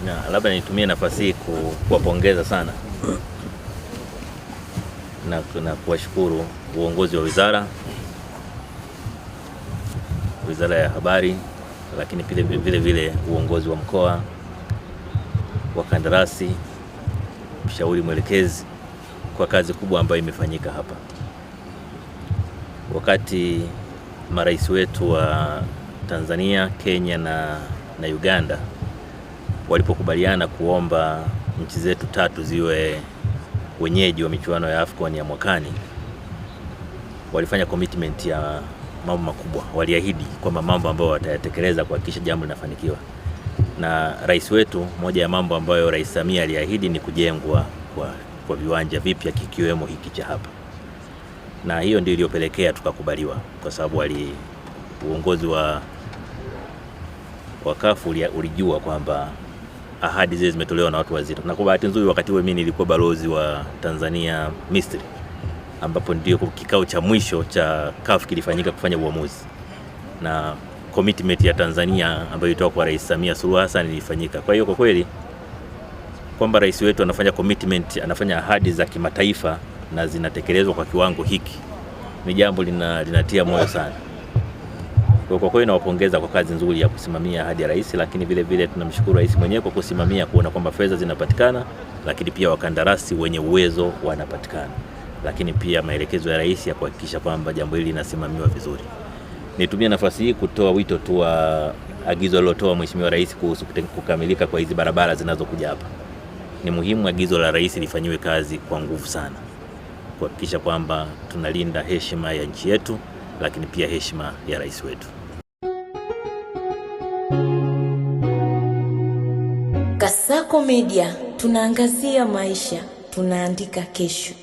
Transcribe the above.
Na labda nitumie nafasi hii kuwapongeza sana na kuwashukuru uongozi wa Wizara ya Habari, lakini vile vile uongozi wa mkoa, wakandarasi, mshauri mwelekezi kwa kazi kubwa ambayo imefanyika hapa. Wakati marais wetu wa Tanzania, Kenya na Uganda walipokubaliana kuomba nchi zetu tatu ziwe wenyeji wa michuano ya AFCON ya mwakani, walifanya commitment ya mambo makubwa. Waliahidi kwamba mambo ambayo watayatekeleza kuhakikisha jambo linafanikiwa. Na rais wetu, moja ya mambo ambayo Rais Samia aliahidi ni kujengwa kwa viwanja vipya kikiwemo hiki cha hapa. Na hiyo ndio iliyopelekea tukakubaliwa, kwa sababu uongozi wa CAF ulijua kwamba ahadi zile zimetolewa na watu wazito. Na kwa bahati nzuri wakati huo mimi nilikuwa balozi wa Tanzania Misri, ambapo ndio kikao cha mwisho cha CAF kilifanyika kufanya uamuzi. Na commitment ya Tanzania ambayo ilitoka kwa Rais Samia Suluhu Hassan ilifanyika. Kwa hiyo kwa kweli kwamba rais wetu anafanya commitment, anafanya ahadi za kimataifa na zinatekelezwa kwa kiwango hiki, ni jambo linatia moyo sana. Kwa kweli nawapongeza kwa kazi nzuri ya kusimamia ahadi ya rais, lakini vile vile tunamshukuru rais mwenyewe kwa kusimamia kuona kwamba fedha zinapatikana, lakini pia wakandarasi wenye uwezo wanapatikana, lakini pia maelekezo ya rais ya kuhakikisha kwamba jambo hili linasimamiwa vizuri. Nitumie nafasi hii kutoa wito tu wa agizo lilotoa Mheshimiwa Rais kuhusu kukamilika kwa hizi barabara zinazokuja hapa. Ni muhimu agizo la rais lifanyiwe kazi kwa nguvu sana, kuhakikisha kwamba tunalinda heshima ya nchi yetu, lakini pia heshima ya rais wetu. Kasako Media, tunaangazia maisha, tunaandika kesho.